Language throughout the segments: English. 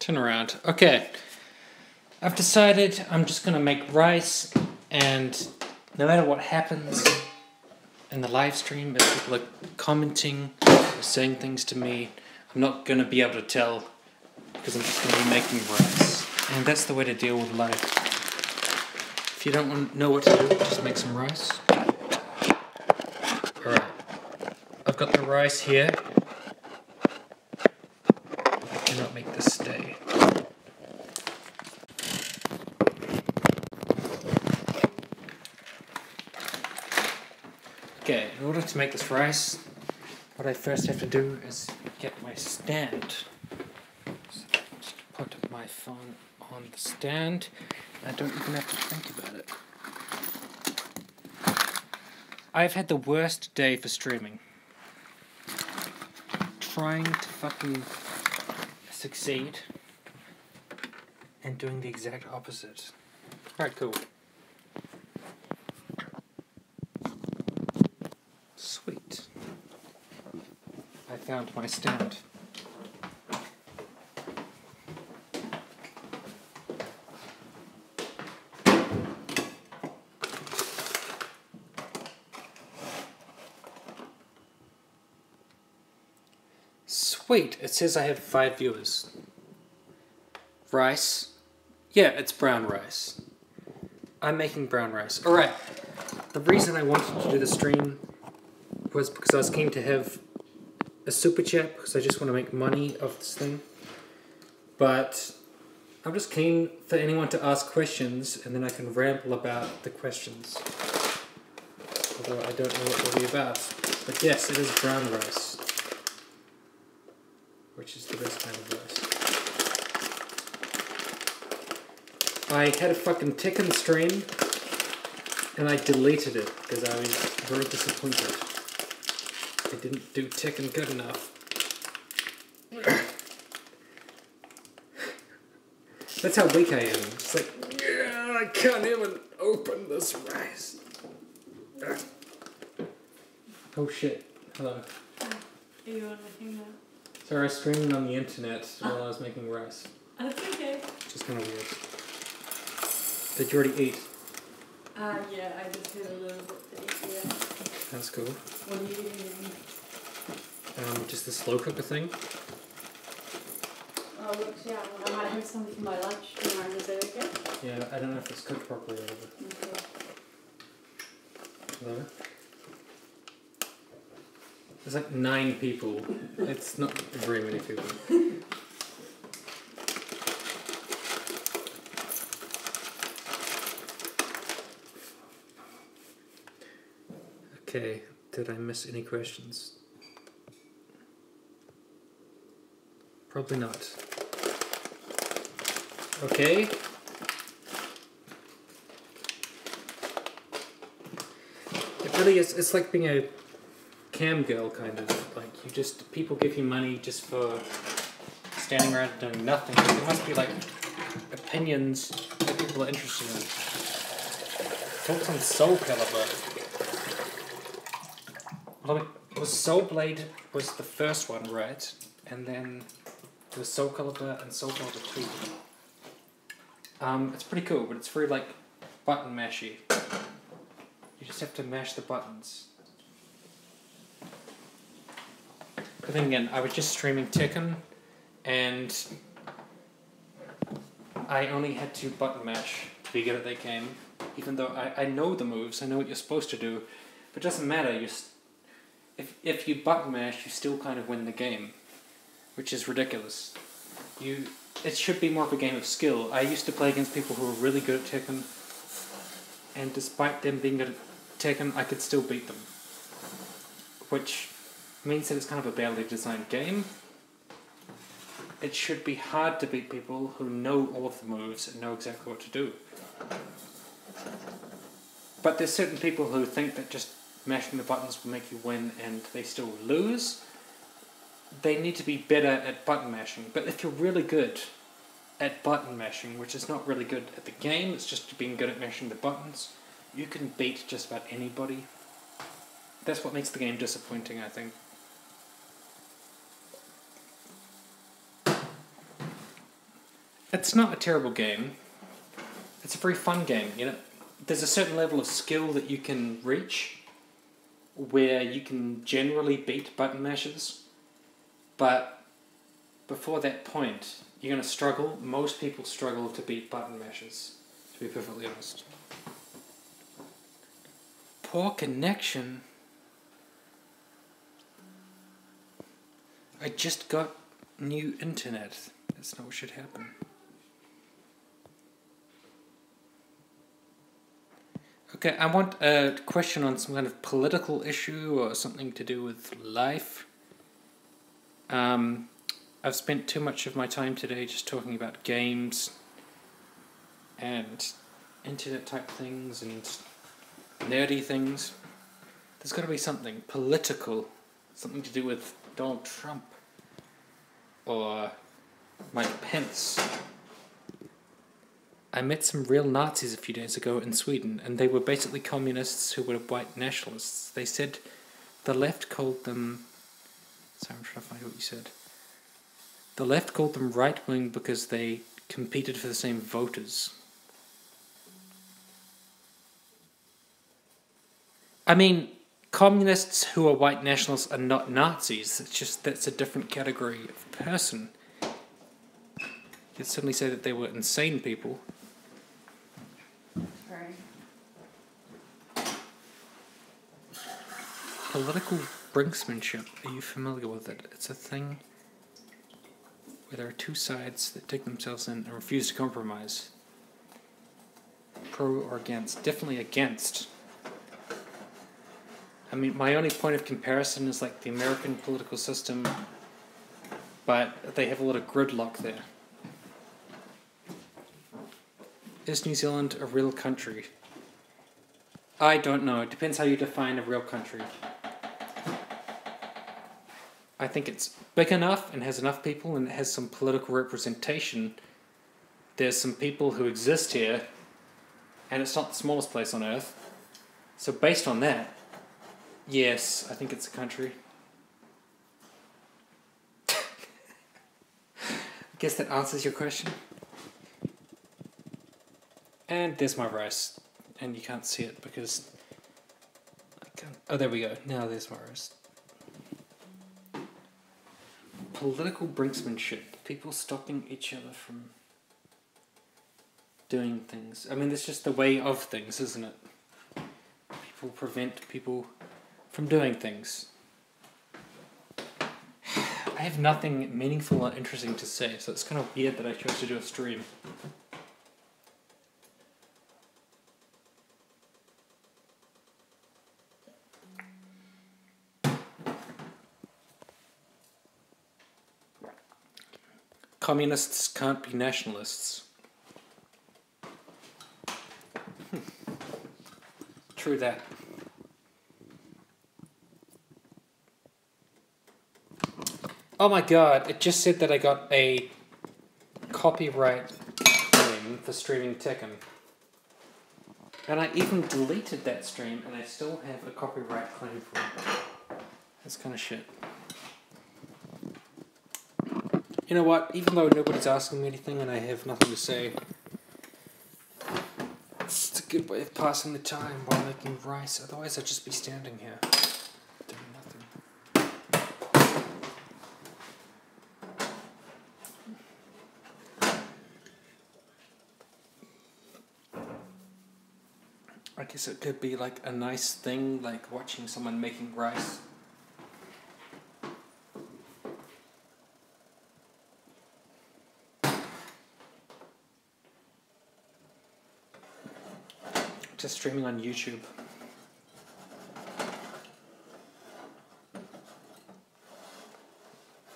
Turn around. Okay. I've decided I'm just going to make rice, and no matter what happens in the live stream, if people are commenting or saying things to me, I'm not going to be able to tell because I'm just going to be making rice. And that's the way to deal with life. If you don't know what to do, just make some rice. Alright. I've got the rice here. I cannot make this stay. Okay, in order to make this rice, what I first have to do is get my stand. So just put my phone on the stand. I don't even have to think about it. I've had the worst day for streaming. Trying to fucking succeed and doing the exact opposite. Alright, cool. Sweet. I found my stand. Sweet, it says I have 5 viewers. Rice. Yeah, it's brown rice. I'm making brown rice. Alright, the reason I wanted to do the stream was because I was keen to have a super chat because I just want to make money off this thing. But I'm just keen for anyone to ask questions and then I can ramble about the questions. Although I don't know what they'll be about. But yes, it is brown rice. Which is the best kind of rice. I had a fucking Tekken stream and I deleted it because I was very disappointed. I didn't do Tekken good enough. That's how weak I am. It's like, yeah, I can't even open this rice. Oh shit. Hello. Are you on anything now? So I was streaming on the internet while I was making rice. That's okay. Which is kind of weird. Did you already eat? Yeah, I just had a little bit to eat, yeah. That's cool. What are you eating? Just the slow cooker thing. Oh, look, yeah, well, I might have something for my lunch tomorrow. Is that okay? Yeah, I don't know if it's cooked properly or whatever. Okay. Hello? There's like 9 people. It's not very many people. Okay, did I miss any questions? Probably not. Okay. It really is, it's like being a cam girl kind of. Like, you just, people give you money just for standing around doing nothing. There must be like opinions that people are interested in. Talks on Soul Calibur. Well, it was Soul Blade was the first one, right? And then there was Soul Calibur and Soul Calibur 2. It's pretty cool, but it's very like button mashy. You just have to mash the buttons. But then again, I was just streaming Tekken, and I only had to button mash to be good at that game. Even though I know the moves, I know what you're supposed to do, but it doesn't matter. If you button mash, you still kind of win the game, which is ridiculous. It should be more of a game of skill. I used to play against people who were really good at Tekken, and despite them being good at Tekken, I could still beat them. Which means that it's kind of a badly designed game. It should be hard to beat people who know all of the moves and know exactly what to do. But there's certain people who think that just mashing the buttons will make you win and they still lose. They need to be better at button mashing. But if you're really good at button mashing, which is not really good at the game, it's just being good at mashing the buttons, you can beat just about anybody. That's what makes the game disappointing, I think. It's not a terrible game. It's a very fun game, you know. There's a certain level of skill that you can reach where you can generally beat button mashers, but before that point, you're going to struggle. Most people struggle to beat button mashers, to be perfectly honest. Poor connection. I just got new internet. That's not what should happen. Okay, I want a question on some kind of political issue or something to do with life. I've spent too much of my time today just talking about games and internet type things and nerdy things. There's got to be something political, something to do with Donald Trump or Mike Pence. I met some real Nazis a few days ago in Sweden, and they were basically communists who were white nationalists. They said the left called them... Sorry, I'm trying to find what you said. The left called them right-wing because they competed for the same voters. I mean, communists who are white nationalists are not Nazis. It's just that's a different category of person. You could certainly say that they were insane people. Political brinksmanship. Are you familiar with it? It's a thing where there are two sides that dig themselves in and refuse to compromise. Pro or against? Definitely against. I mean, my only point of comparison is like the American political system, but they have a lot of gridlock there. Is New Zealand a real country? I don't know. It depends how you define a real country. I think it's big enough and has enough people and it has some political representation. There's some people who exist here, and it's not the smallest place on earth. So based on that, yes, I think it's a country. I guess that answers your question. And there's my rice. And you can't see it because... Oh, there we go. Now there's my rice. Political brinksmanship. People stopping each other from doing things. I mean, it's just the way of things, isn't it? People prevent people from doing things. I have nothing meaningful or interesting to say, so it's kind of weird that I chose to do a stream. Communists can't be nationalists. True that. Oh my god, it just said that I got a copyright claim for streaming Tekken. And I even deleted that stream and I still have a copyright claim for it. That's kind of shit. You know what, even though nobody's asking me anything and I have nothing to say, it's a good way of passing the time while making rice. Otherwise I'd just be standing here doing nothing. I guess it could be like a nice thing, like watching someone making rice. Just streaming on YouTube.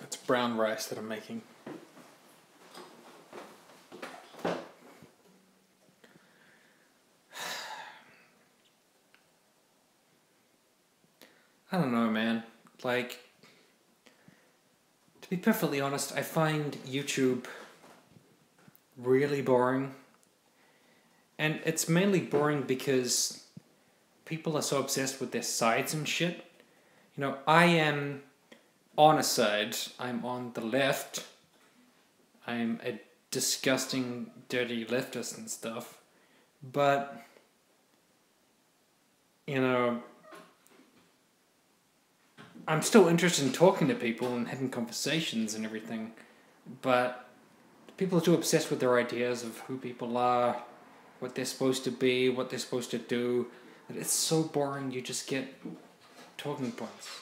It's brown rice that I'm making. I don't know, man. Like, to be perfectly honest, I find YouTube really boring. And it's mainly boring because people are so obsessed with their sides and shit. You know, I am on a side. I'm on the left. I'm a disgusting, dirty leftists and stuff. But, you know, I'm still interested in talking to people and having conversations and everything. But people are too obsessed with their ideas of who people are, what they're supposed to be, what they're supposed to do. That it's so boring, you just get talking points.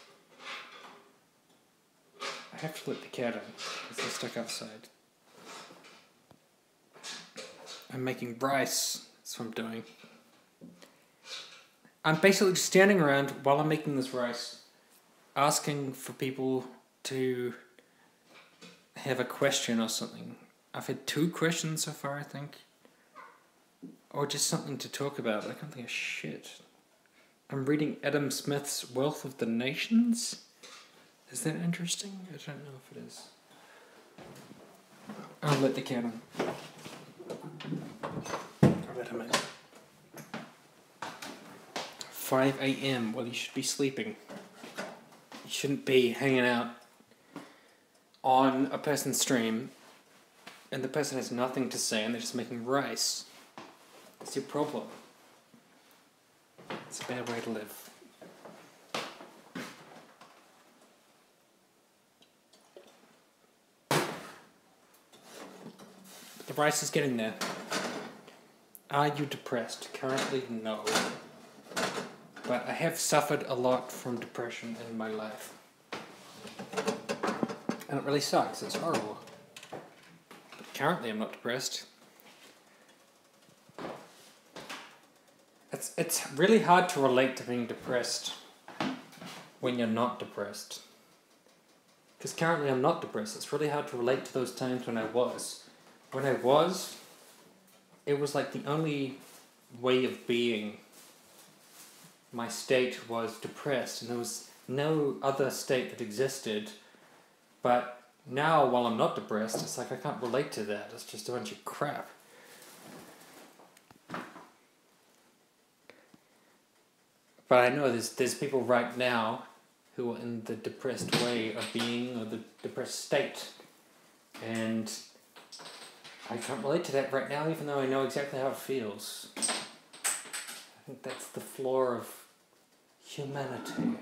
I have to let the cat in, because they're stuck outside. I'm making rice, that's what I'm doing. I'm basically just standing around while I'm making this rice, asking for people to have a question or something. I've had 2 questions so far, I think. Or just something to talk about. I can't think of shit. I'm reading Adam Smith's Wealth of the Nations. Is that interesting? I don't know if it is. I'll let the cat in. I'll let him in. 5 a.m. Well, you should be sleeping. You shouldn't be hanging out on a person's stream and the person has nothing to say and they're just making rice. That's your problem. It's a bad way to live. The rice is getting there. Are you depressed? Currently, no. But I have suffered a lot from depression in my life. And it really sucks. It's horrible. But currently, I'm not depressed. It's really hard to relate to being depressed when you're not depressed. Because currently I'm not depressed. It's really hard to relate to those times when I was. When I was, it was like the only way of being. My state was depressed, and there was no other state that existed. But now, while I'm not depressed, it's like I can't relate to that. It's just a bunch of crap. But I know there's people right now who are in the depressed way of being, or the depressed state. And I can't relate to that right now, even though I know exactly how it feels. I think that's the flaw of humanity.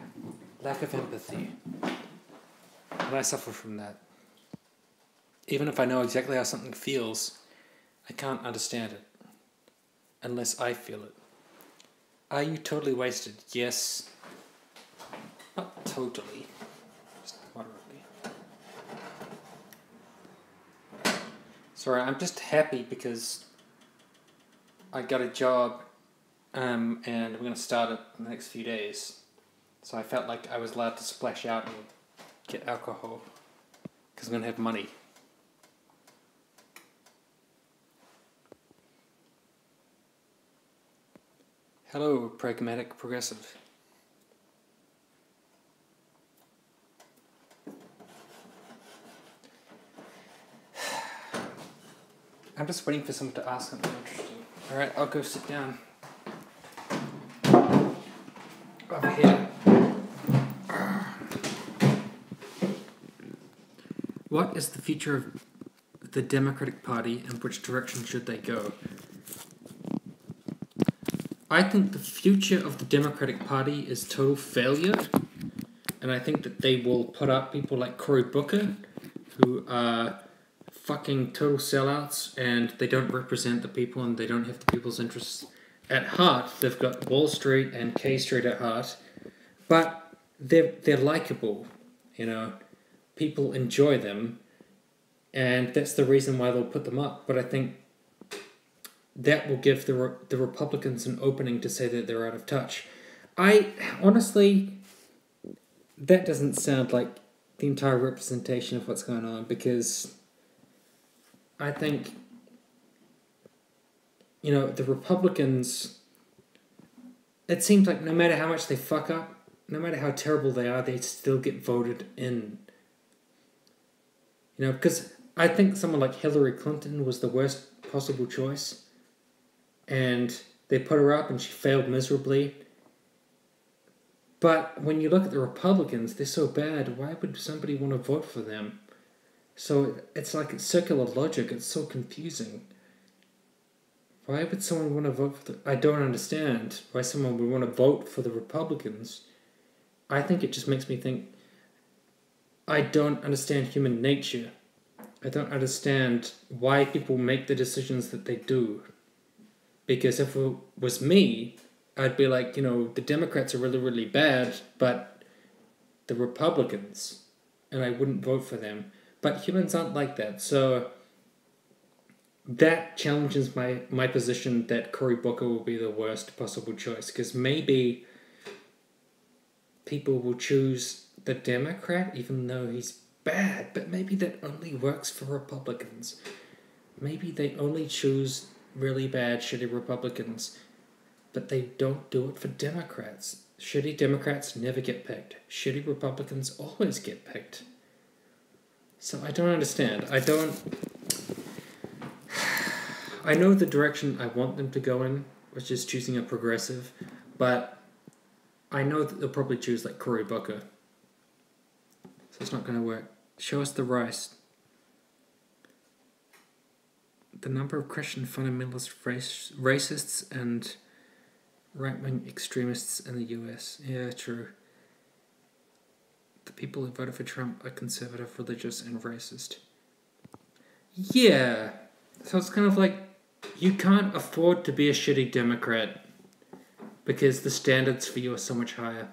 Lack of empathy. And I suffer from that. Even if I know exactly how something feels, I can't understand it. Unless I feel it. Are you totally wasted? Yes. Not totally. Just moderately. Sorry, I'm just happy because I got a job and we're going to start it in the next few days. So I felt like I was allowed to splash out and get alcohol because I'm going to have money. Hello, pragmatic progressive. I'm just waiting for someone to ask something interesting. Alright, I'll go sit down. Over here. What is the future of the Democratic Party and which direction should they go? I think the future of the Democratic Party is total failure, and I think that they will put up people like Cory Booker, who are fucking total sellouts, and they don't represent the people, and they don't have the people's interests at heart. They've got Wall Street and K Street at heart, but they're likable, you know. People enjoy them, and that's the reason why they'll put them up. But I think that will give the Republicans an opening to say that they're out of touch. Honestly, that doesn't sound like the entire representation of what's going on, because I think, you know, the Republicans, it seems like no matter how much they fuck up, no matter how terrible they are, they still get voted in. You know, because I think someone like Hillary Clinton was the worst possible choice, and they put her up and she failed miserably. But when you look at the Republicans, they're so bad, why would somebody want to vote for them? So it's like circular logic. It's so confusing. Why would someone want to vote for I don't understand why someone would want to vote for the Republicans. I think it just makes me think, I don't understand human nature. I don't understand why people make the decisions that they do. Because if it was me, I'd be like, the Democrats are really, really bad, but the Republicans, and I wouldn't vote for them. But humans aren't like that, so that challenges my position that Cory Booker will be the worst possible choice, because maybe people will choose the Democrat even though he's bad, but maybe that only works for Republicans. Maybe they only choose really bad, shitty Republicans, but they don't do it for Democrats. Shitty Democrats never get picked. Shitty Republicans always get picked. So I don't understand. I know the direction I want them to go in, which is choosing a progressive, but I know that they'll probably choose like Cory Booker. So it's not going to work. Show us the rice. The number of Christian fundamentalist racists and right-wing extremists in the US. Yeah, true. The people who voted for Trump are conservative, religious, and racist. Yeah. So it's kind of like, you can't afford to be a shitty Democrat because the standards for you are so much higher.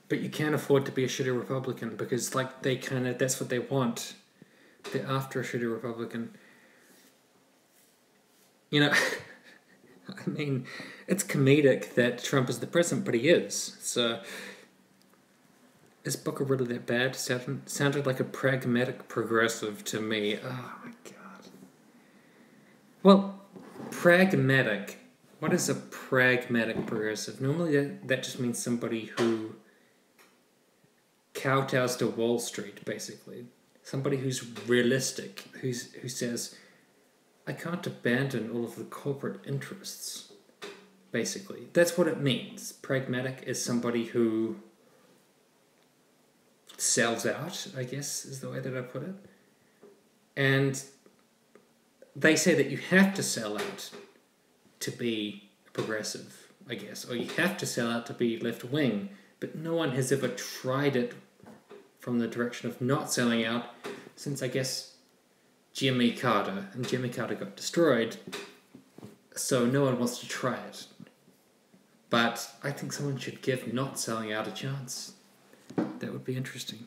But you can't afford to be a shitty Republican because that's what they want. They're after a shitty Republican. I mean, it's comedic that Trump is the president, but he is. So, is Booker really that bad? Sounded like a pragmatic progressive to me. Oh my god. Well, pragmatic. What is a pragmatic progressive? Normally that just means somebody who kowtows to Wall Street, basically. Somebody who's realistic, who says, I can't abandon all of the corporate interests, basically. That's what it means. Pragmatic is somebody who sells out, I guess, is the way that I put it. And they say that you have to sell out to be progressive, I guess, or you have to sell out to be left-wing, but no one has ever tried it from the direction of not selling out since, I guess, Jimmy Carter, and Jimmy Carter got destroyed, so no one wants to try it. But I think someone should give not selling out a chance. That would be interesting.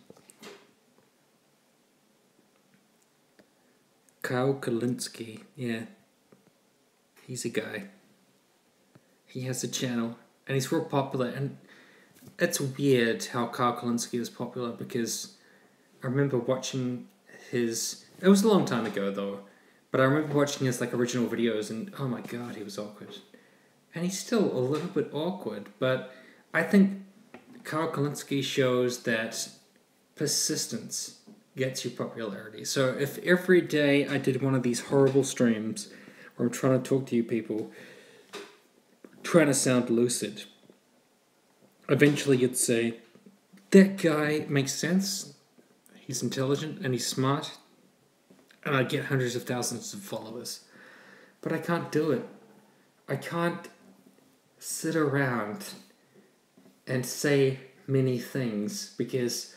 Kyle Kalinske, yeah. He's a guy. He has a channel, and he's real popular, and it's weird how Kyle Kalinske is popular, because I remember watching his... It was a long time ago, though, but I remember watching his original videos, and oh my god, he was awkward. And he's still a little bit awkward, but I think Kyle Kalinske shows that persistence gets you popularity. So if every day I did one of these horrible streams where I'm trying to talk to you people, trying to sound lucid, eventually you'd say, that guy makes sense, he's intelligent, and he's smart, and I'd get hundreds of thousands of followers. But I can't do it. I can't sit around and say many things because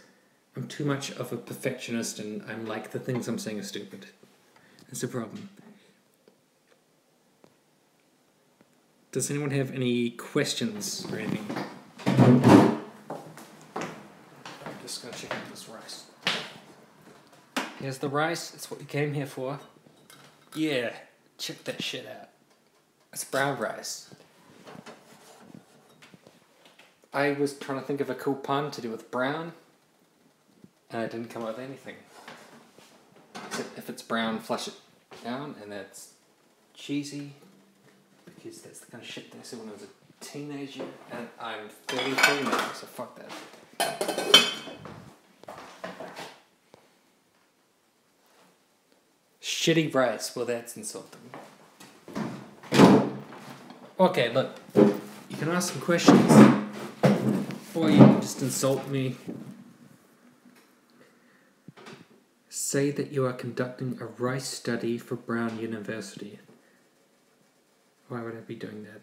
I'm too much of a perfectionist, and I'm like, the things I'm saying are stupid. That's a problem. Does anyone have any questions or anything? I'm just gonna check out this rice. Here's the rice. It's what we came here for. Yeah, check that shit out. It's brown rice. I was trying to think of a cool pun to do with brown, and I didn't come up with anything. Except if it's brown, flush it down, and that's cheesy, because that's the kind of shit that I said when I was a teenager, and I'm 33 now, so fuck that. Shitty rice, well that's insulting. Okay, look, you can ask some questions, or you can just insult me. Say that you are conducting a rice study for Brown University. Why would I be doing that?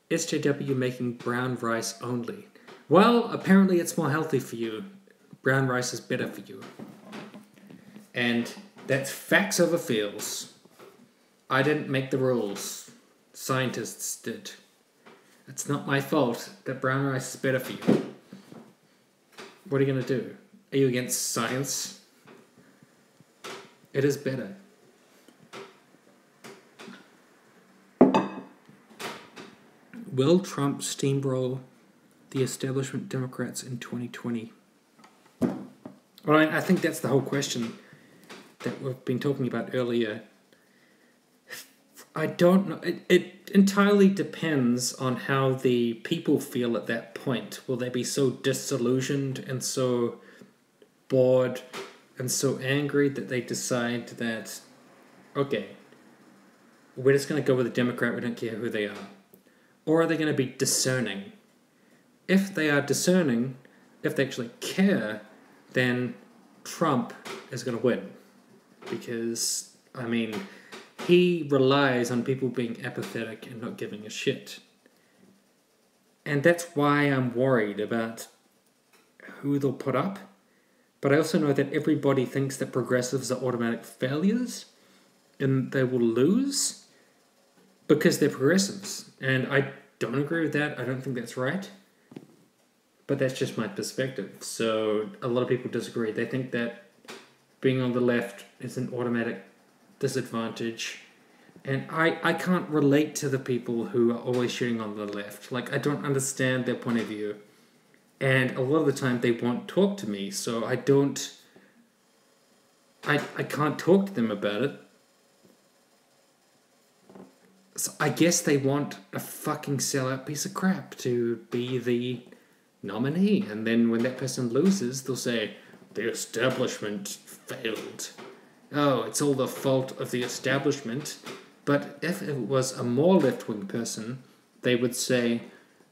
SJW making brown rice only. Well, apparently it's more healthy for you. Brown rice is better for you. And that's facts over feels. I didn't make the rules. Scientists did. It's not my fault that brown rice is better for you. What are you going to do? Are you against science? It is better. Will Trump steamroll the establishment Democrats in 2020? Well, I think that's the whole question that we've been talking about earlier. I don't know. It entirely depends on how the people feel at that point. Will they be so disillusioned and so bored and so angry that they decide that, okay, we're just going to go with a Democrat, we don't care who they are? Or are they going to be discerning? If they are discerning, if they actually care, then Trump is going to win. Because, I mean, he relies on people being apathetic and not giving a shit. And that's why I'm worried about who they'll put up. But I also know that everybody thinks that progressives are automatic failures and they will lose because they're progressives. And I don't agree with that. I don't think that's right. But that's just my perspective. So a lot of people disagree. They think that being on the left is an automatic disadvantage. And I can't relate to the people who are always shooting on the left. Like, I don't understand their point of view. And a lot of the time they won't talk to me, so I can't talk to them about it. So I guess they want a fucking sellout piece of crap to be the nominee. And then when that person loses, they'll say, the establishment failed. Oh, it's all the fault of the establishment. But if it was a more left-wing person, they would say,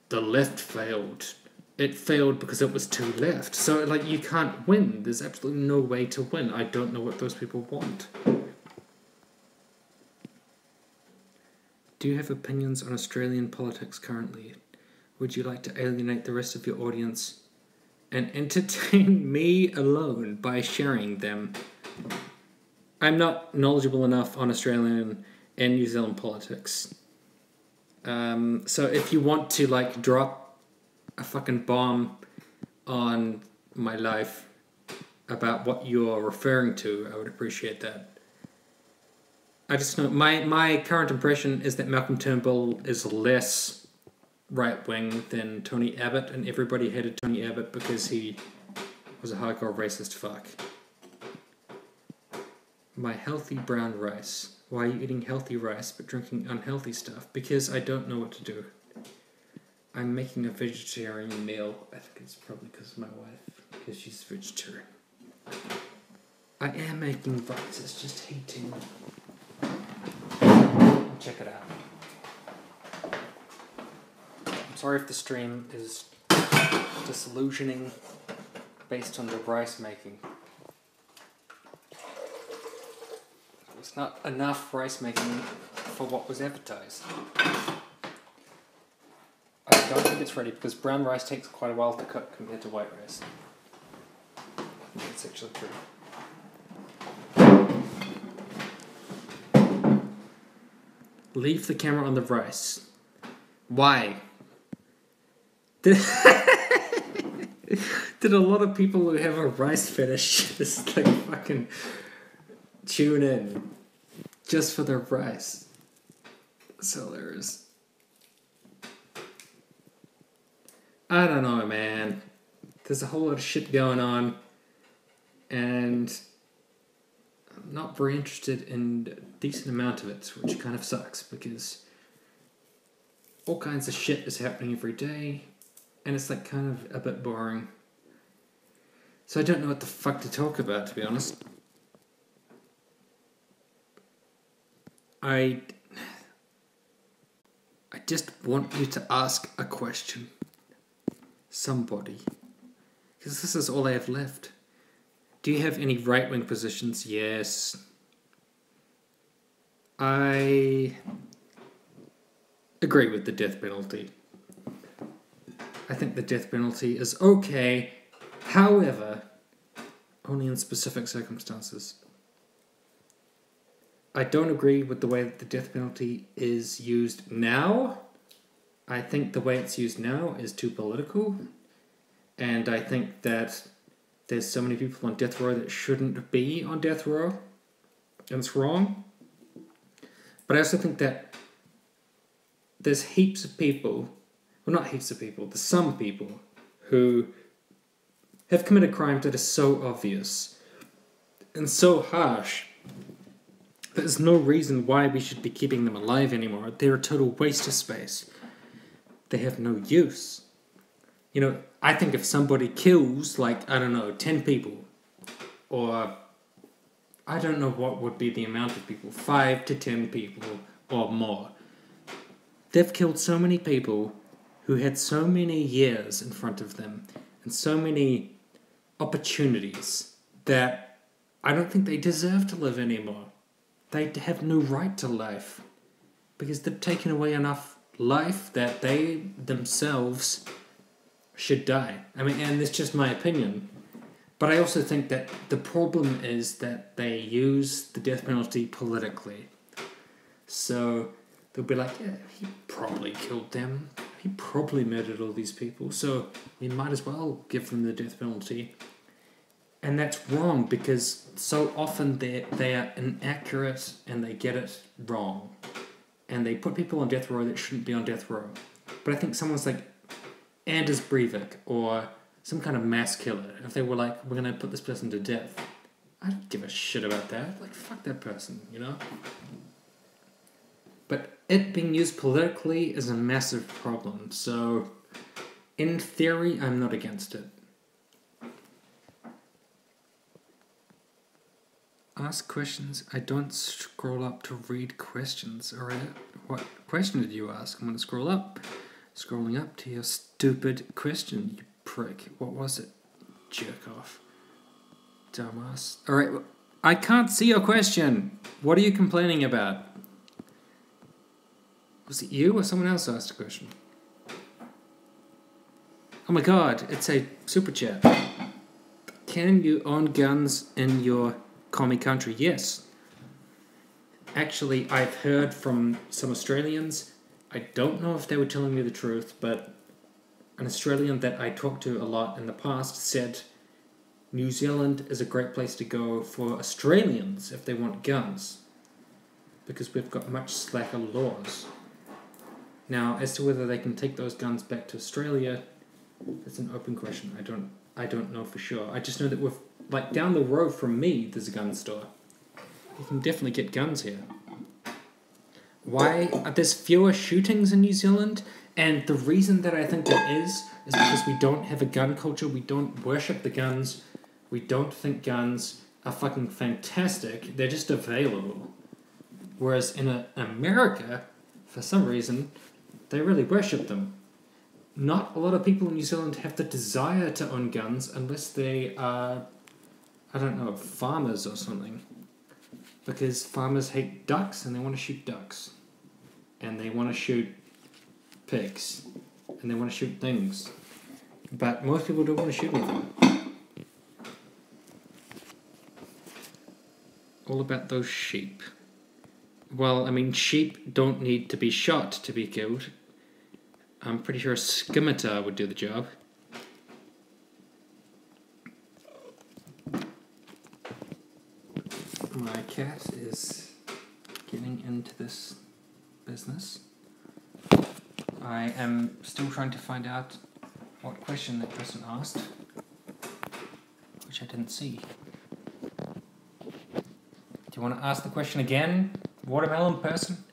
the left failed. It failed because it was too left. So, like, you can't win. There's absolutely no way to win. I don't know what those people want. Do you have opinions on Australian politics currently? Would you like to alienate the rest of your audience and entertain me alone by sharing them? I'm not knowledgeable enough on Australian and New Zealand politics. So if you want to, like, drop a fucking bomb on my life about what you're referring to, I would appreciate that. I just know my current impression is that Malcolm Turnbull is less right-wing than Tony Abbott, and everybody hated Tony Abbott because he was a hardcore racist fuck. My healthy brown rice. Why are you eating healthy rice but drinking unhealthy stuff? Because I don't know what to do. I'm making a vegetarian meal. I think it's probably because of my wife, because she's vegetarian. I am making rice, it's just heating. Check it out. I'm sorry if the stream is disillusioning based on the rice making. There's not enough rice making for what was advertised. I don't think it's ready because brown rice takes quite a while to cook compared to white rice. I think it's actually true. Leave the camera on the rice. Why? Did a lot of people who have a rice fetish just like fucking tune in just for the rice? So there's... I don't know, man. There's a whole lot of shit going on, and I'm not very interested in a decent amount of it, which kind of sucks, because all kinds of shit is happening every day, and it's like kind of a bit boring. So I don't know what the fuck to talk about, to be honest. I just want you to ask a question. Somebody. Because this is all I have left. Do you have any right-wing positions? Yes. I agree with the death penalty. I think the death penalty is okay, however, only in specific circumstances. I don't agree with the way that the death penalty is used now. I think the way it's used now is too political, and I think that there's so many people on death row that shouldn't be on death row, and it's wrong. But I also think that there's heaps of people, well, not heaps of people, there's some people who have committed crimes that are so obvious and so harsh. There's no reason why we should be keeping them alive anymore. They're a total waste of space. They have no use. You know, I think if somebody kills, 10 people, or I don't know what would be the amount of people, 5 to 10 people or more. They've killed so many people who had so many years in front of them and so many opportunities that I don't think they deserve to live anymore. They have no right to life because they've taken away enough life that they themselves should die. I mean, and it's just my opinion. But I also think that the problem is that they use the death penalty politically. So they'll be like, yeah, he probably killed them. He probably murdered all these people. So we might as well give them the death penalty. And that's wrong because so often they are inaccurate and they get it wrong. And they put people on death row that shouldn't be on death row. But I think someone's like Anders Breivik or some kind of mass killer, if they were like, we're going to put this person to death, I don't give a shit about that. Like, fuck that person, you know? But it being used politically is a massive problem. So, in theory, I'm not against it. Ask questions. I don't scroll up to read questions. Alright, what question did you ask? I'm going to scroll up. Scrolling up to your stupid question, you prick. What was it? Jerk off. Dumbass. Alright, I can't see your question. What are you complaining about? Was it you or someone else asked a question? Oh my god, it's a super chat. Can you own guns in your commie country? Yes. Actually, I've heard from some Australians, I don't know if they were telling me the truth, but an Australian that I talked to a lot in the past said New Zealand is a great place to go for Australians if they want guns, because we've got much slacker laws. Now, as to whether they can take those guns back to Australia, that's an open question. I don't know for sure. I just know that with down the road from me, there's a gun store. You can definitely get guns here. Why are there's fewer shootings in New Zealand? And the reason that I think that is because we don't have a gun culture. We don't worship the guns. We don't think guns are fucking fantastic. They're just available. Whereas in America, for some reason, they really worship them. Not a lot of people in New Zealand have the desire to own guns unless they are, I don't know, farmers or something. Because farmers hate ducks and they want to shoot ducks. And they want to shoot pigs. And they want to shoot things. But most people don't want to shoot anything. All about those sheep. Well, I mean, sheep don't need to be shot to be killed. I'm pretty sure a scimitar would do the job. My cat is getting into this business. I am still trying to find out what question that person asked, which I didn't see. Do you want to ask the question again, watermelon person?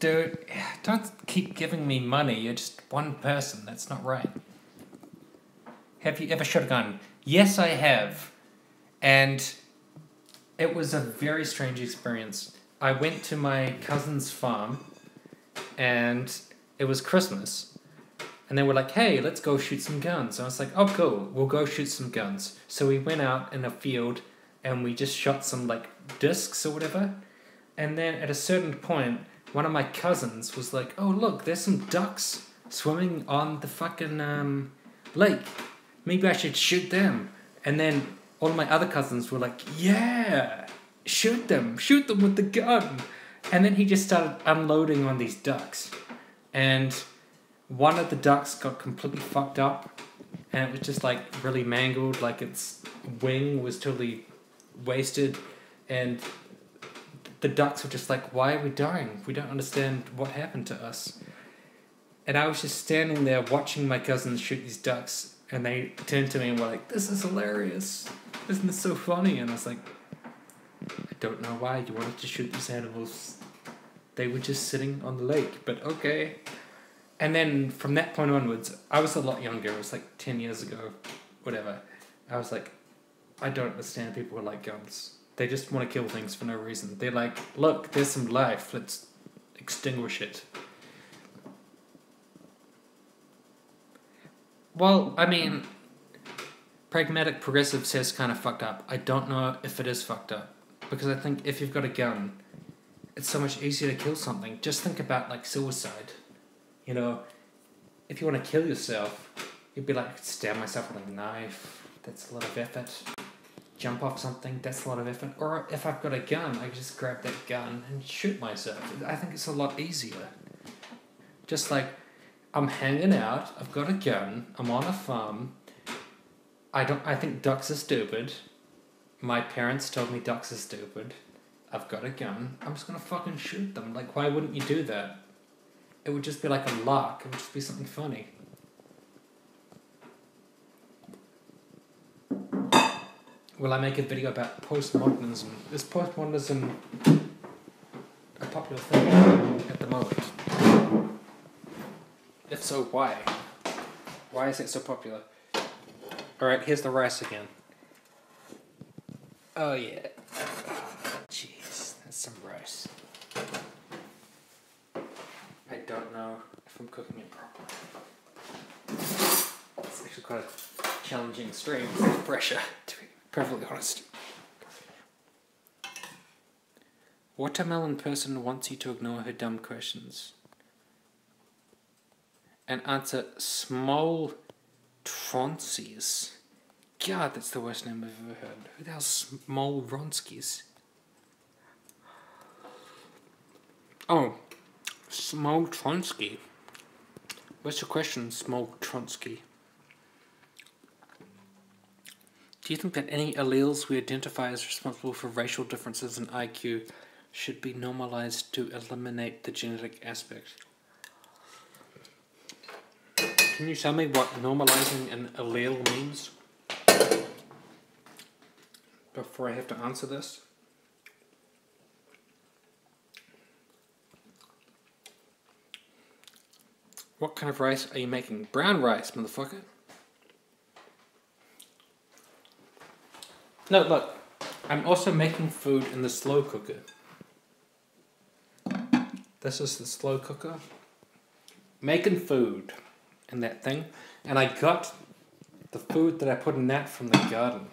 Dude, don't keep giving me money. You're just one person. That's not right. Have you ever shot a gun? Yes, I have. And it was a very strange experience. I went to my cousin's farm, and it was Christmas. And they were like, hey, let's go shoot some guns. And I was like, oh, cool, we'll go shoot some guns. So we went out in a field and we just shot some, like, discs or whatever. And then at a certain point, one of my cousins was like, oh, look, there's some ducks swimming on the fucking lake. Maybe I should shoot them. And then all of my other cousins were like, yeah, shoot them with the gun. And then he just started unloading on these ducks. And one of the ducks got completely fucked up. And it was just like really mangled, like its wing was totally wasted. And the ducks were just like, why are we dying? We don't understand what happened to us. And I was just standing there watching my cousins shoot these ducks. And they turned to me and were like, this is hilarious. Isn't this so funny? And I was like, I don't know why you wanted to shoot these animals. They were just sitting on the lake, but okay. And then from that point onwards, I was a lot younger. It was like 10 years ago, whatever. I was like, I don't understand people who like guns. They just want to kill things for no reason. They're like, look, there's some life. Let's extinguish it. Well, I mean, pragmatic progressive says kind of fucked up. I don't know if it is fucked up. Because I think if you've got a gun, it's so much easier to kill something. Just think about, like, suicide. You know, if you want to kill yourself, you'd be like, stab myself with a knife. That's a lot of effort. Jump off something, that's a lot of effort. Or if I've got a gun, I can just grab that gun and shoot myself. I think it's a lot easier. Just like, I'm hanging out, I've got a gun, I'm on a farm. I think ducks are stupid. My parents told me ducks are stupid. I've got a gun, I'm just gonna fucking shoot them. Like, why wouldn't you do that? It would just be like a lark, it would just be something funny. Will I make a video about postmodernism? Is postmodernism a popular thing at the moment? If so, why? Why is it so popular? Alright, here's the rice again. Oh yeah. Jeez, that's some rice. I don't know if I'm cooking it properly. It's actually quite a challenging stream with pressure, to be perfectly honest. Watermelon person wants you to ignore her dumb questions and answer small tronsies. God, that's the worst name I've ever heard. Who the hell's small Ronskis? Oh, small Tronsky. What's your question, small Tronsky? Do you think that any alleles we identify as responsible for racial differences in IQ should be normalized to eliminate the genetic aspect? Can you tell me what normalizing an allele means? Before I have to answer this? What kind of rice are you making? Brown rice, motherfucker. No, look. I'm also making food in the slow cooker. This is the slow cooker. Making food in that thing. And I got the food that I put in that from the garden.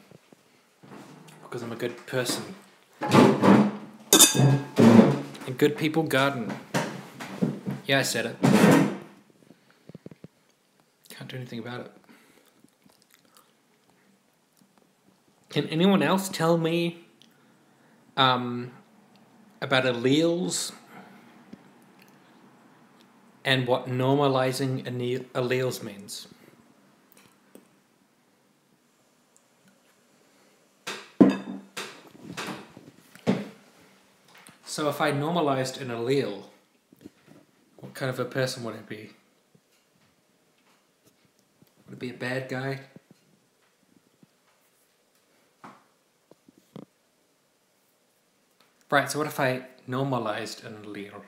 Because I'm a good person. And good people garden. Yeah, I said it. Can't do anything about it. Can anyone else tell me about alleles and what normalizing alleles means? So if I normalized an allele, what kind of a person would it be? Would it be a bad guy? Right, so what if I normalized an allele?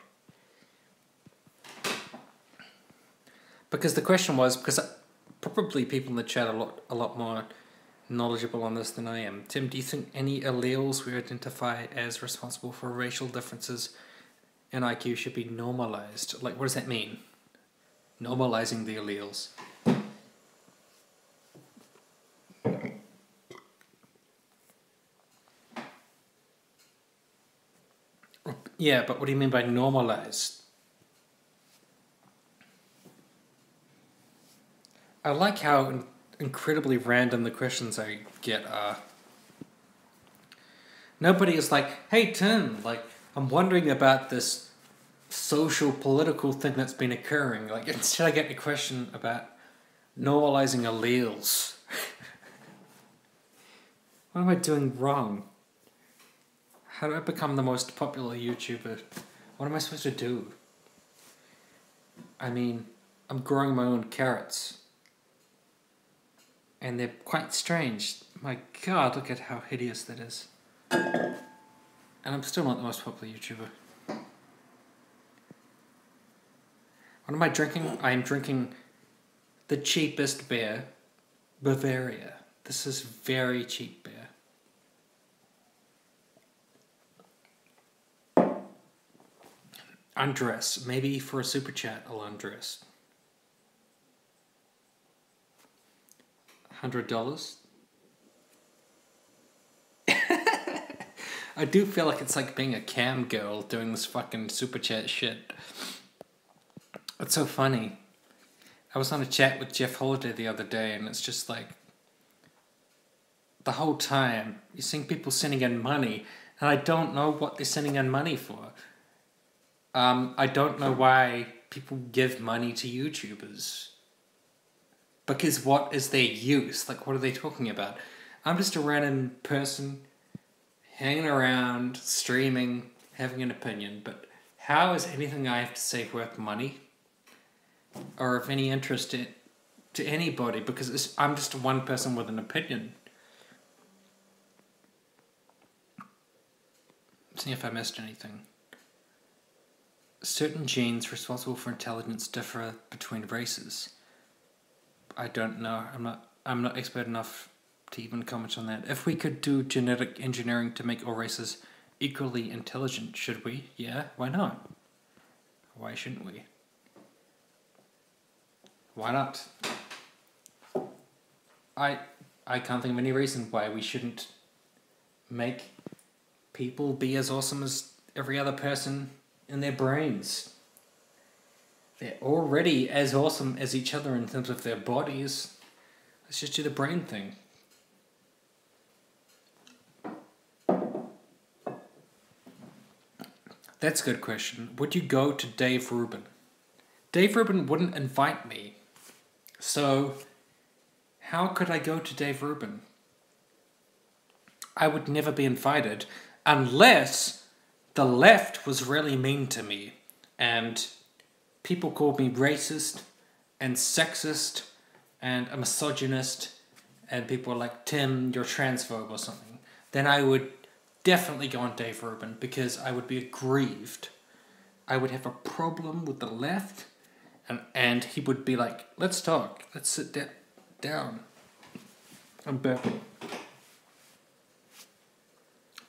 Because the question was, because probably people in the chat are a lot more knowledgeable on this than I am. Tim, do you think any alleles we identify as responsible for racial differences in IQ should be normalized? Like, what does that mean? Normalizing the alleles. Yeah, but what do you mean by normalized? I like how incredibly random the questions I get are. Nobody is like, hey Tim, like, I'm wondering about this social political thing that's been occurring. Like, instead I get a question about normalizing alleles. What am I doing wrong? How do I become the most popular YouTuber? What am I supposed to do? I mean, I'm growing my own carrots. And they're quite strange. My god, look at how hideous that is. And I'm still not the most popular YouTuber. What am I drinking? I am drinking the cheapest beer, Bavaria. This is very cheap beer. Undress. Maybe for a super chat I'll undress. $100? I do feel like it's like being a cam girl doing this fucking super chat shit. It's so funny. I was on a chat with Jeff Holiday the other day and it's just like the whole time you're seeing people sending in money and I don't know what they're sending in money for. I don't know why people give money to YouTubers. Because what is their use? Like, what are they talking about? I'm just a random person hanging around, streaming, having an opinion, but how is anything I have to say worth money? Or of any interest to anybody? Because I'm just one person with an opinion. See if I missed anything. Certain genes responsible for intelligence differ between races. I don't know. I'm not expert enough to even comment on that. If we could do genetic engineering to make all races equally intelligent, should we? Yeah, why not? Why shouldn't we? Why not? I can't think of any reason why we shouldn't make people be as awesome as every other person in their brains. They're already as awesome as each other in terms of their bodies. Let's just do the brain thing. That's a good question. Would you go to Dave Rubin? Dave Rubin wouldn't invite me. So, how could I go to Dave Rubin? I would never be invited unless the left was really mean to me and people called me racist and sexist and a misogynist and people were like, Tim, you're transphobe or something. Then I would definitely go on Dave Rubin because I would be aggrieved. I would have a problem with the left and he would be like, let's talk. Let's sit down. I'm burping.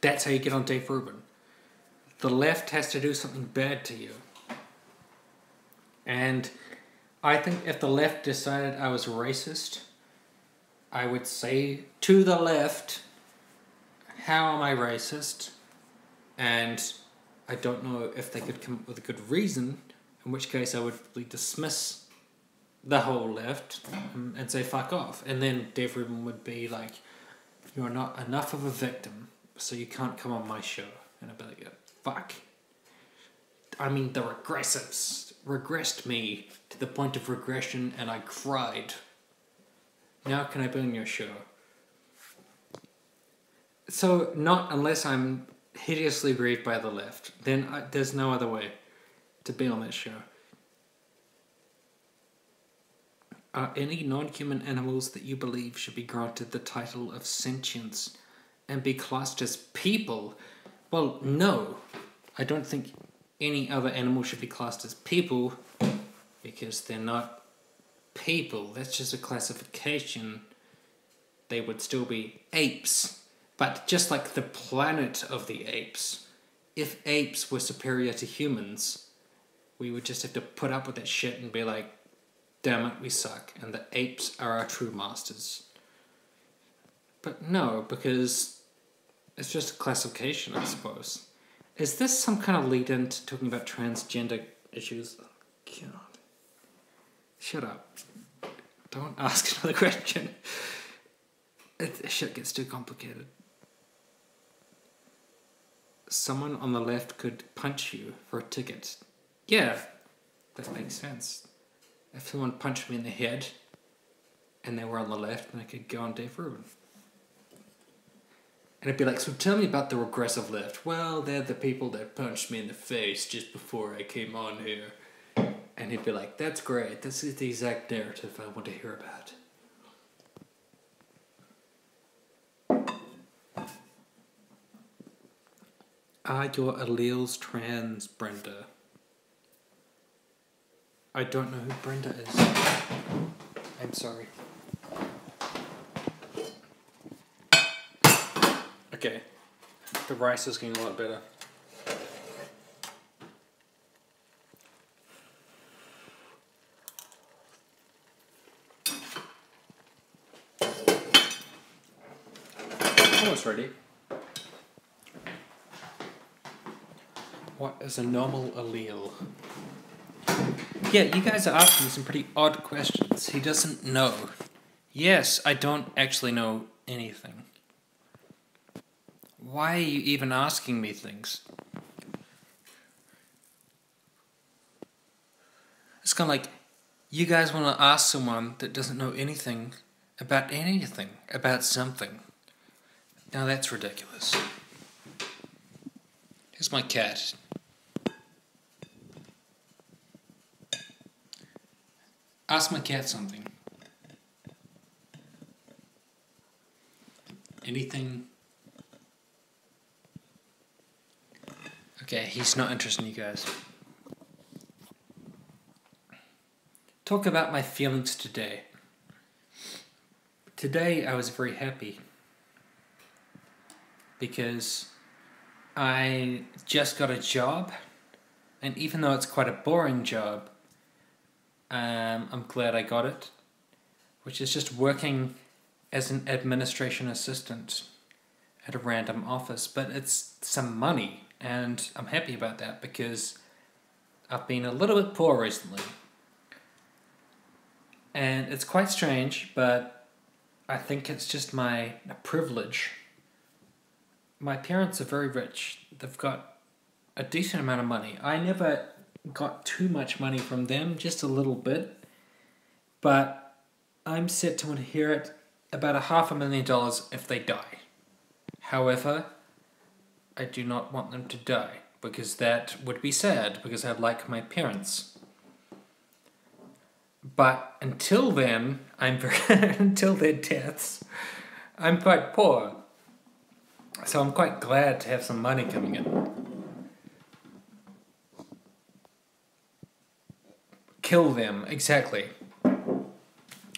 That's how you get on Dave Rubin. The left has to do something bad to you. And I think if the left decided I was racist, I would say to the left, how am I racist? And I don't know if they could come up with a good reason, in which case I would probably dismiss the whole left and say fuck off. And then Dave Rubin would be like, you're not enough of a victim, so you can't come on my show. And I'd be like, fuck. I mean, the regressives regressed me to the point of regression and I cried. Now can I be on your show? So, not unless I'm hideously aggrieved by the left. Then there's no other way to be on that show. Are any non-human animals that you believe should be granted the title of sentience and be classed as people? Well, no. I don't think any other animal should be classed as people because they're not people. That's just a classification. They would still be apes. But just like the planet of the apes, if apes were superior to humans, we would just have to put up with that shit and be like, damn it, we suck, and the apes are our true masters. But no, because it's just a classification, I suppose. Is this some kind of lead into talking about transgender issues? Oh, God. Shut up. Don't ask another question. Shit gets too complicated. Someone on the left could punch you for a ticket. Yeah, that makes sense. If someone punched me in the head and they were on the left, then I could go on Dave Rubin. And it'd be like, so tell me about the regressive left. Well, they're the people that punched me in the face just before I came on here. And he'd be like, that's great. This is the exact narrative I want to hear about. Are your alleles trans, Brenda? I don't know who Brenda is. I'm sorry. Okay. The rice is getting a lot better. Almost ready. What is a normal allele? Yeah, you guys are asking some pretty odd questions. He doesn't know. Yes, I don't actually know anything. Why are you even asking me things? It's kind of like, you guys want to ask someone that doesn't know anything, about something. Now that's ridiculous. Here's my cat. Ask my cat something. Anything? Okay, he's not interested in you guys. Talk about my feelings today. Today I was very happy because I just got a job, and even though it's quite a boring job, I'm glad I got it, which is just working as an administration assistant at a random office, but it's some money, and I'm happy about that because I've been a little bit poor recently. And it's quite strange, but I think it's just my privilege. My parents are very rich. They've got a decent amount of money. I never got too much money from them, just a little bit. But I'm set to inherit about $500,000 if they die. However, I do not want them to die, because that would be sad, because I like my parents. But until then, until their deaths, I'm quite poor. So I'm quite glad to have some money coming in. Kill them, exactly.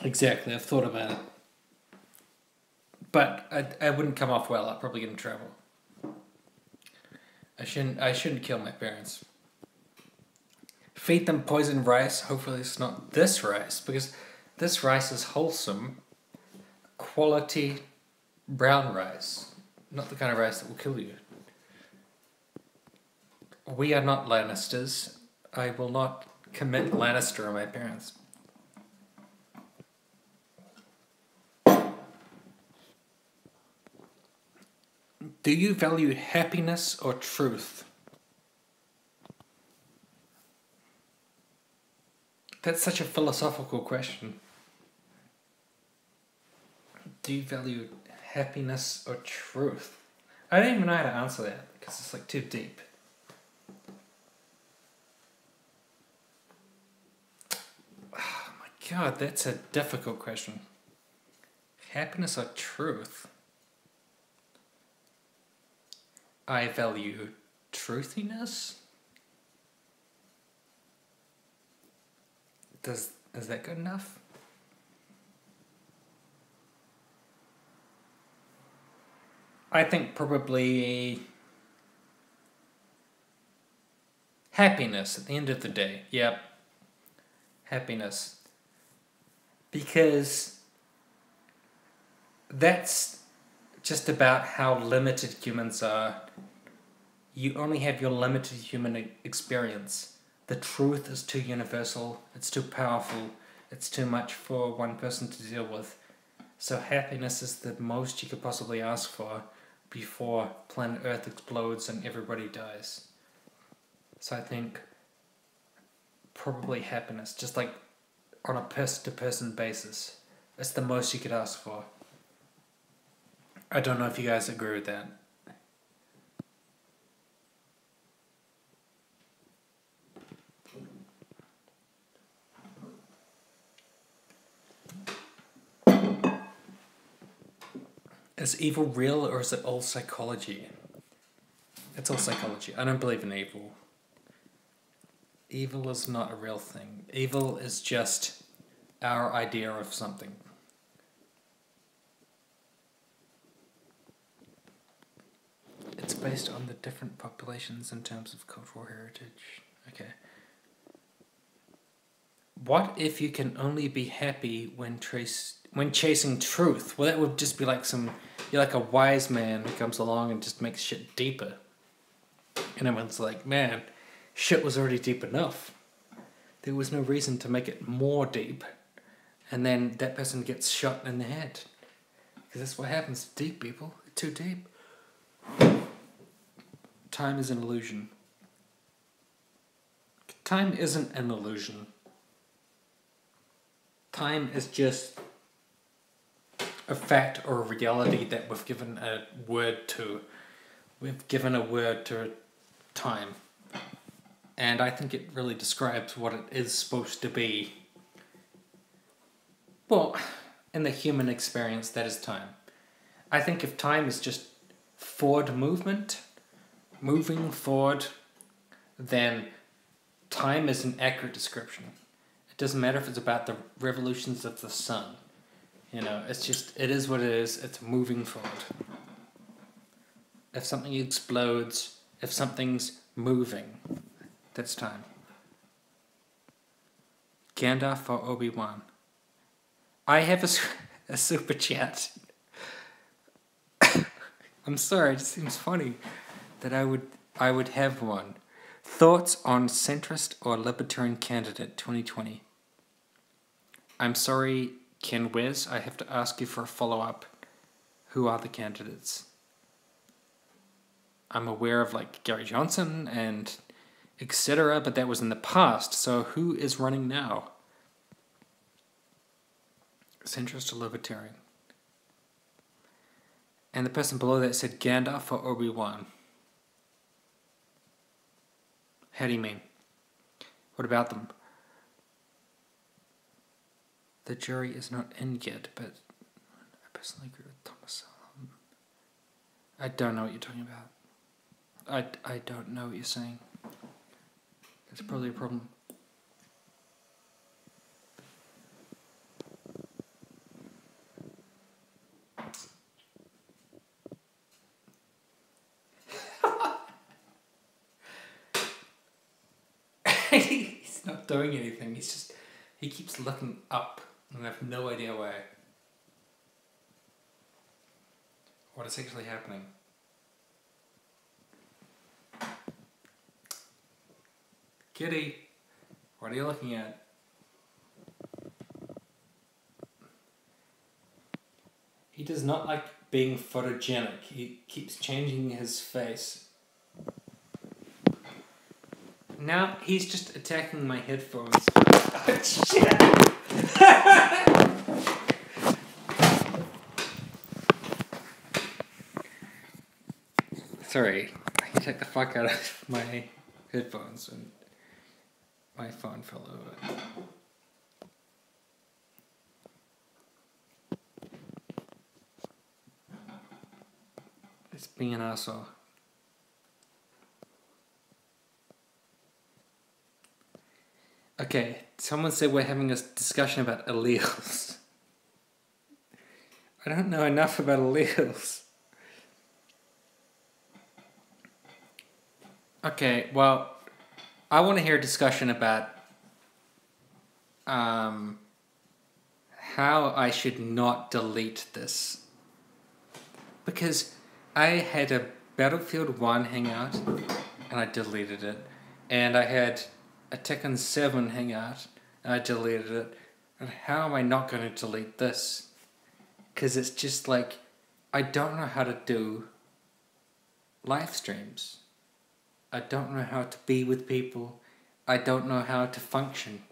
Exactly, I've thought about it. But I wouldn't come off well. I'd probably get in trouble. I shouldn't kill my parents. Feed them poisoned rice. Hopefully it's not this rice, because this rice is wholesome, quality brown rice. Not the kind of rice that will kill you. We are not Lannisters. I will not commit Lannister on my parents. Do you value happiness or truth? That's such a philosophical question. Do you value happiness or truth? I don't even know how to answer that because it's like too deep. Oh my God, that's a difficult question. Happiness or truth? I value truthiness. Is that good enough? I think probably happiness at the end of the day. Yep. Happiness. Because that's just about how limited humans are. You only have your limited human experience. The truth is too universal, it's too powerful, it's too much for one person to deal with. So happiness is the most you could possibly ask for before planet Earth explodes and everybody dies. So I think probably happiness, just like on a person-to-person basis. It's the most you could ask for. I don't know if you guys agree with that. Is evil real or is it all psychology? It's all psychology. I don't believe in evil. Evil is not a real thing. Evil is just our idea of something. It's based on the different populations in terms of cultural heritage. Okay. What if you can only be happy when chasing truth? Well, that would just be like you're like a wise man who comes along and just makes shit deeper. And everyone's like, man, shit was already deep enough. There was no reason to make it more deep. And then that person gets shot in the head. Because that's what happens to deep people. Too deep. Time is an illusion. Time isn't an illusion. Time is just a fact or a reality that we've given a word to. We've given a word to time. And I think it really describes what it is supposed to be. Well, in the human experience, that is time. I think if time is just forward movement, moving forward, then time is an accurate description. It doesn't matter if it's about the revolutions of the sun. You know, it's just, it is what it is. It's moving forward. If something explodes, if something's moving, that's time. Gandalf or Obi-Wan? I have a super chat. I'm sorry, it just seems funny that I would have one. Thoughts on centrist or libertarian candidate 2020? I'm sorry, Ken Wes, I have to ask you for a follow-up. Who are the candidates? I'm aware of like Gary Johnson and etc., but that was in the past, so who is running now? Centrist or libertarian? And the person below that said Gandalf or Obi-Wan. How do you mean? What about them? The jury is not in yet, but I personally agree with Thomas. I don't know what you're talking about. I don't know what you're saying. That's probably a problem. He's not doing anything. He keeps looking up, and I have no idea why. What is actually happening? Kitty, what are you looking at? He does not like being photogenic. He keeps changing his face. Now he's just attacking my headphones. Oh, shit! Sorry, I take the fuck out of my headphones and my phone fell over. It's being an asshole. Okay, someone said we're having a discussion about alleles. I don't know enough about alleles. Okay, well, I want to hear a discussion about how I should not delete this. Because I had a Battlefield 1 hangout, and I deleted it. And I had a Tekken 7 hangout, and I deleted it. And how am I not going to delete this? Because it's just like, I don't know how to do live streams. I don't know how to be with people. I don't know how to function.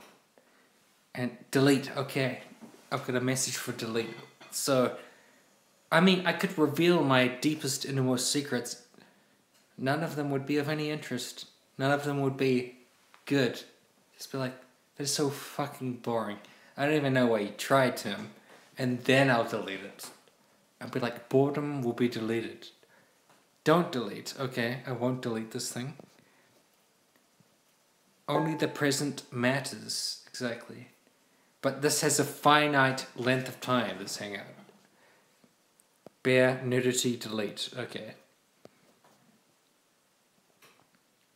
And delete, okay. I've got a message for delete. So, I mean, I could reveal my deepest, innermost secrets. None of them would be of any interest. None of them would be good. Just be like, that's so fucking boring. I don't even know why you tried, Tim. And then I'll delete it. I'll be like, boredom will be deleted. Don't delete. Okay, I won't delete this thing. Only the present matters. Exactly. But this has a finite length of time, this hangout. Bare nudity delete. Okay.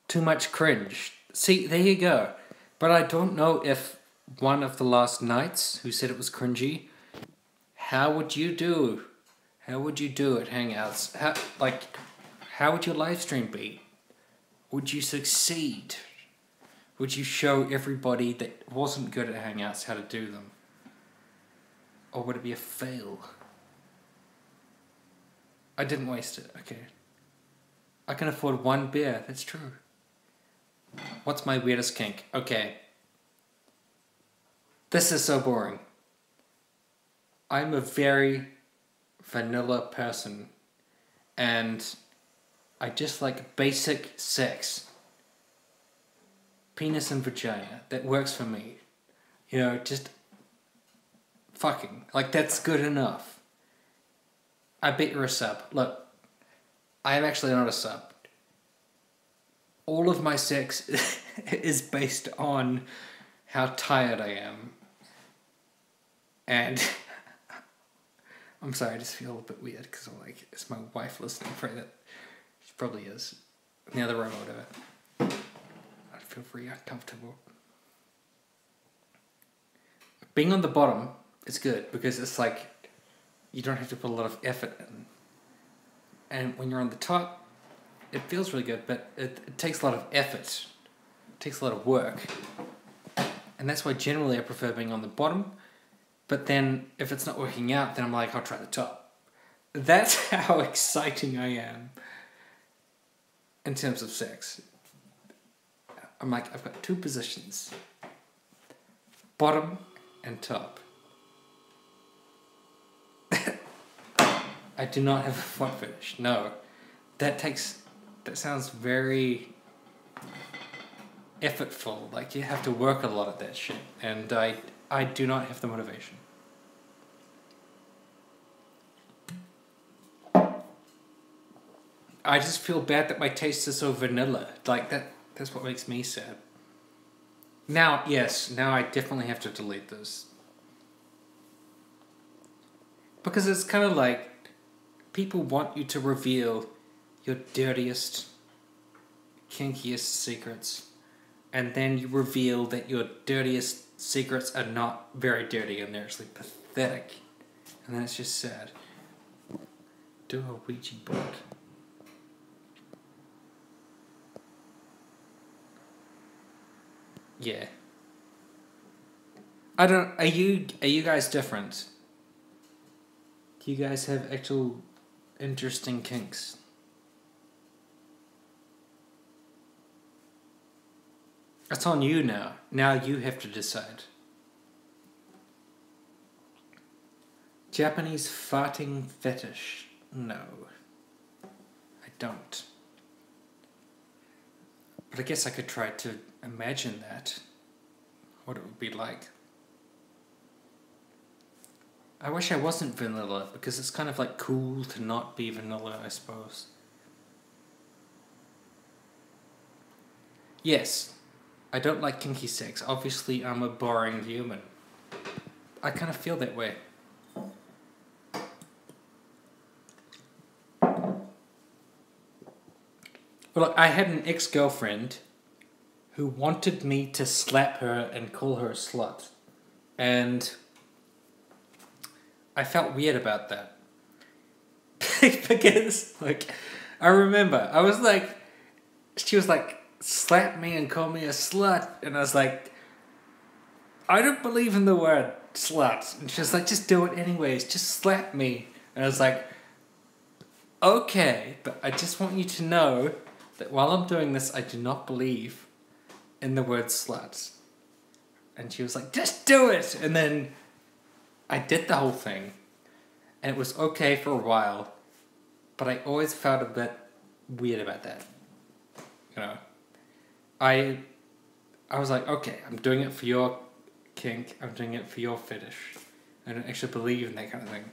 Too much cringe. See, there you go. But I don't know if one of the last nights who said it was cringy, how would you do? How would you do at Hangouts? How would your live stream be? Would you succeed? Would you show everybody that wasn't good at Hangouts how to do them? Or would it be a fail? I didn't waste it, okay. I can afford one beer, that's true. What's my weirdest kink? Okay. This is so boring. I'm a very vanilla person. And I just like basic sex. Penis and vagina. That works for me. You know, just fucking. Like, that's good enough. I bet you're a sub. Look, I am actually not a sub. All of my sex is based on how tired I am. And I'm sorry, I just feel a bit weird because I'm like, is my wife listening? Pray that she probably is. In the other room or whatever. I feel very uncomfortable. Being on the bottom is good because it's like you don't have to put a lot of effort in. And when you're on the top, it feels really good, but it takes a lot of effort. It takes a lot of work. And that's why generally I prefer being on the bottom. But then if it's not working out, then I'm like, I'll try the top. That's how exciting I am in terms of sex. I'm like, I've got two positions. Bottom and top. I do not have a foot fetish. No. That sounds very effortful. Like, you have to work a lot at that shit. And I do not have the motivation. I just feel bad that my taste is so vanilla. Like, that's what makes me sad. Now, yes, now I definitely have to delete this. Because it's kind of like, people want you to reveal your dirtiest, kinkiest secrets. And then you reveal that your dirtiest secrets are not very dirty and they're actually pathetic. And then it's just sad. Do a Ouija board. Yeah. I don't... Are you guys different? Do you guys have actual interesting kinks? It's on you now. Now you have to decide. Japanese farting fetish. No. I don't. But I guess I could try to imagine that. What it would be like. I wish I wasn't vanilla, because it's kind of like cool to not be vanilla, I suppose. Yes, I don't like kinky sex. Obviously, I'm a boring human. I kind of feel that way. Well, look, I had an ex-girlfriend who wanted me to slap her and call her a slut. And I felt weird about that. Because, like, I remember, I was like, she was like, slap me and call me a slut. And I was like, I don't believe in the word slut. And she was like, just do it anyways, just slap me. And I was like, okay, but I just want you to know that while I'm doing this, I do not believe in the word slut. And she was like, just do it. And then I did the whole thing. And it was okay for a while. But I always felt a bit weird about that. You know? I was like, okay, I'm doing it for your kink. I'm doing it for your fetish. I don't actually believe in that kind of thing.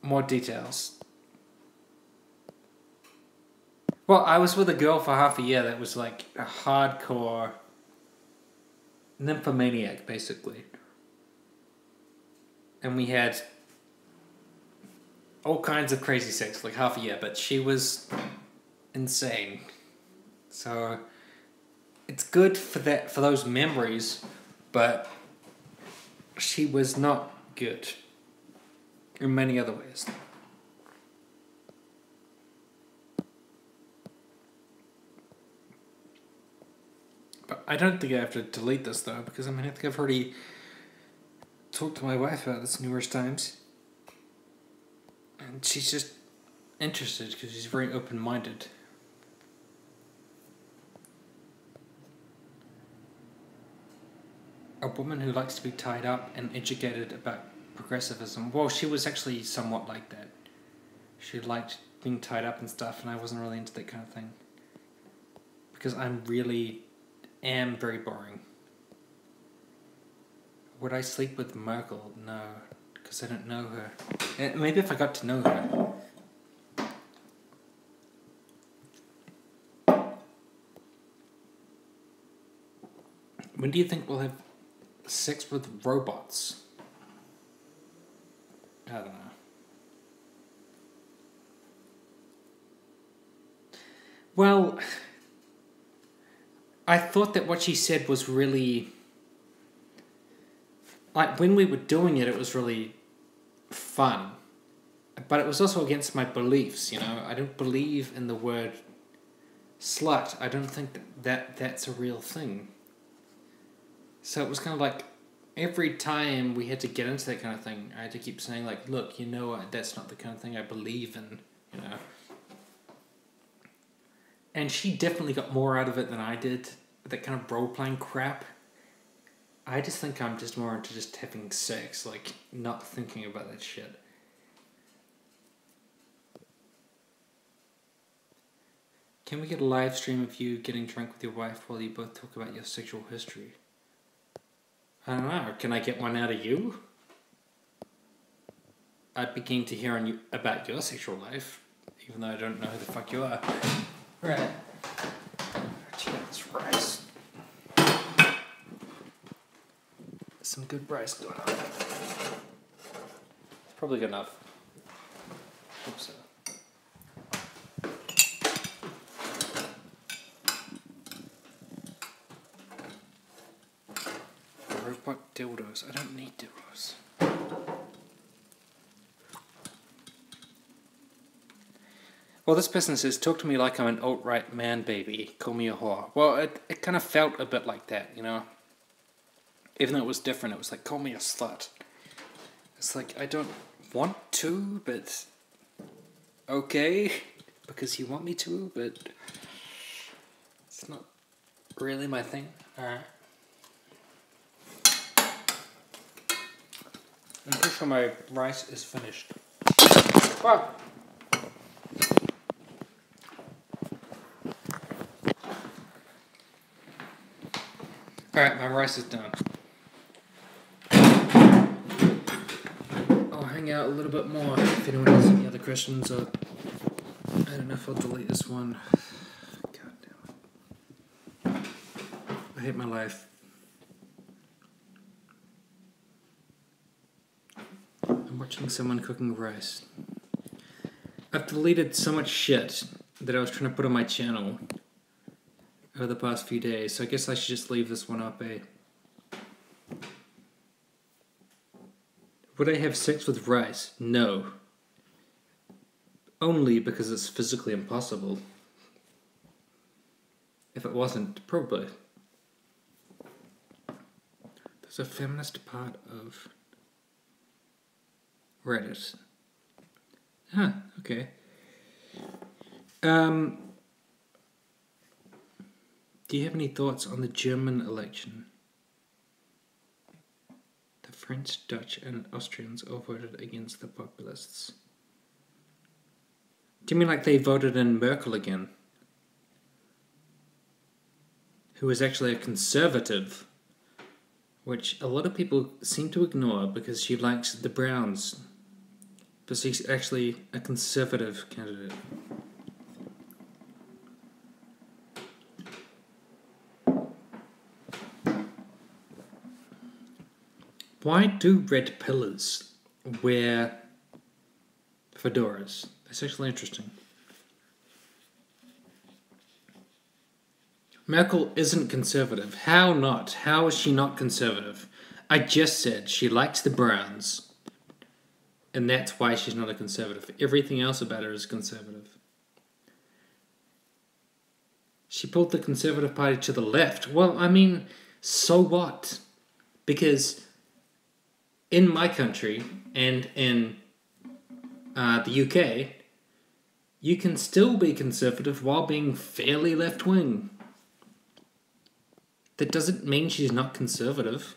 More details. Well, I was with a girl for half a year that was like a hardcore nymphomaniac, basically. And we had all kinds of crazy sex, like half a year, but she was insane. So it's good for that, for those memories, but she was not good in many other ways. But I don't think I have to delete this though, because I mean, I think I've already talked to my wife about this numerous times. And she's just interested because she's very open-minded. A woman who likes to be tied up and educated about progressivism. Well, she was actually somewhat like that. She liked being tied up and stuff, and I wasn't really into that kind of thing. Because I really am very boring. Would I sleep with Merkel? No, because I don't know her. And maybe if I got to know her. When do you think we'll have sex with robots? I don't know. Well, I thought that what she said was really... Like, when we were doing it, it was really fun. But it was also against my beliefs, you know? I don't believe in the word slut. I don't think that's a real thing. So it was kind of like, every time we had to get into that kind of thing, I had to keep saying, like, look, you know, that's not the kind of thing I believe in, you know? And she definitely got more out of it than I did. That kind of role-playing crap. I just think I'm just more into just having sex, like, not thinking about that shit. Can we get a live stream of you getting drunk with your wife while you both talk about your sexual history? I don't know, can I get one out of you? I'd be keen to hear about your sexual life, even though I don't know who the fuck you are. Right. Check out this rice. Some good rice going on. It's probably good enough. Hope so. Robot dildos. I don't need dildos. Well, this person says, talk to me like I'm an alt-right man, baby. Call me a whore. Well, it kind of felt a bit like that, you know? Even though it was different, it was like, call me a slut. It's like, I don't want to, but okay, because you want me to, but it's not really my thing. Alright. I'm pretty sure my rice is finished. Wow. Alright, my rice is done. I'll hang out a little bit more if anyone has any other questions, or I don't know if I'll delete this one. God damn it. I hate my life. I'm watching someone cooking rice. I've deleted so much shit that I was trying to put on my channel over the past few days, so I guess I should just leave this one up, eh? Would I have sex with rice? No. Only because it's physically impossible. If it wasn't, probably. There's a feminist part of Reddit. Huh, okay. Do you have any thoughts on the German election? The French, Dutch, and Austrians all voted against the populists. Do you mean like they voted in Merkel again? Who was actually a conservative, which a lot of people seem to ignore because she likes the Browns. But she's actually a conservative candidate. Why do red pillars wear fedoras? That's actually interesting. Merkel isn't conservative. How not? How is she not conservative? I just said she likes the Browns. And that's why she's not a conservative. Everything else about her is conservative. She pulled the Conservative Party to the left. Well, I mean, so what? Because in my country and in the UK, you can still be conservative while being fairly left-wing. That doesn't mean she's not conservative.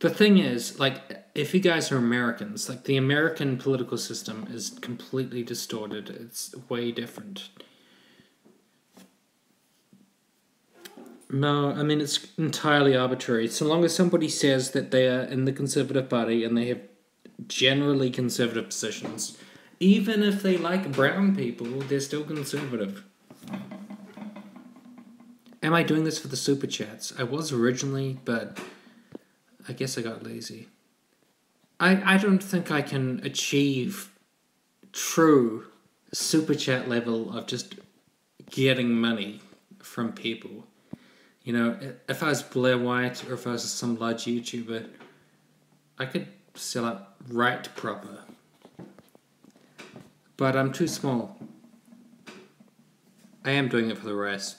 The thing is, like, if you guys are Americans, like, the American political system is completely distorted. It's way different. No, I mean, it's entirely arbitrary. So long as somebody says that they are in the Conservative Party and they have generally conservative positions, even if they like brown people, they're still conservative. Am I doing this for the super chats? I was originally, but I guess I got lazy. I don't think I can achieve true super chat level of just getting money from people. You know, if I was Blair White or if I was some large YouTuber, I could sell out right proper. But I'm too small. I am doing it for the rest.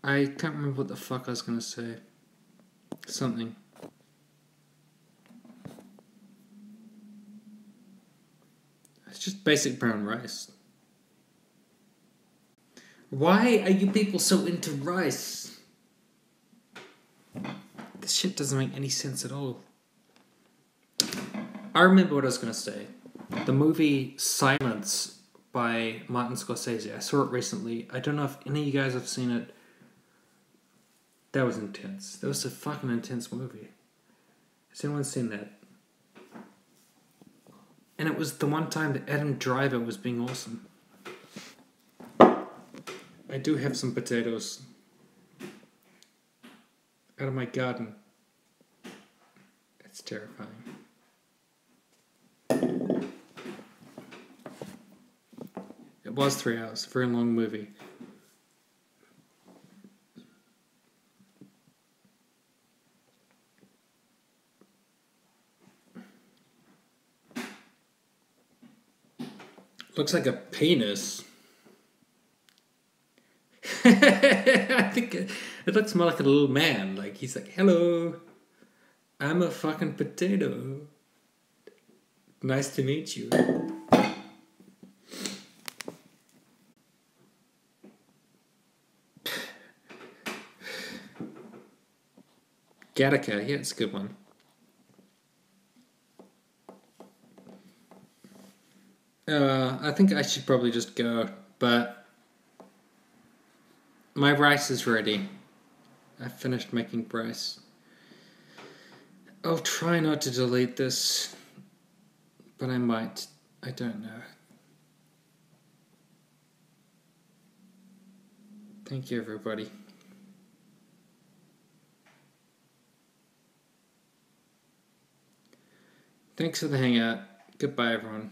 I can't remember what the fuck I was gonna say. Something. It's just basic brown rice. Why are you people so into rice? This shit doesn't make any sense at all. I remember what I was gonna say. The movie Silence by Martin Scorsese. I saw it recently. I don't know if any of you guys have seen it. That was intense. That was a fucking intense movie. Has anyone seen that? And it was the one time that Adam Driver was being awesome. I do have some potatoes out of my garden. It's terrifying. It was 3 hours. A very long movie. Looks like a penis. I think it looks more like a little man. Like, he's like, hello, I'm a fucking potato. Nice to meet you. Gattaca, yeah, it's a good one. I think I should probably just go, but my rice is ready. I finished making rice. I'll try not to delete this, but I might. I don't know. Thank you, everybody. Thanks for the hangout. Goodbye, everyone.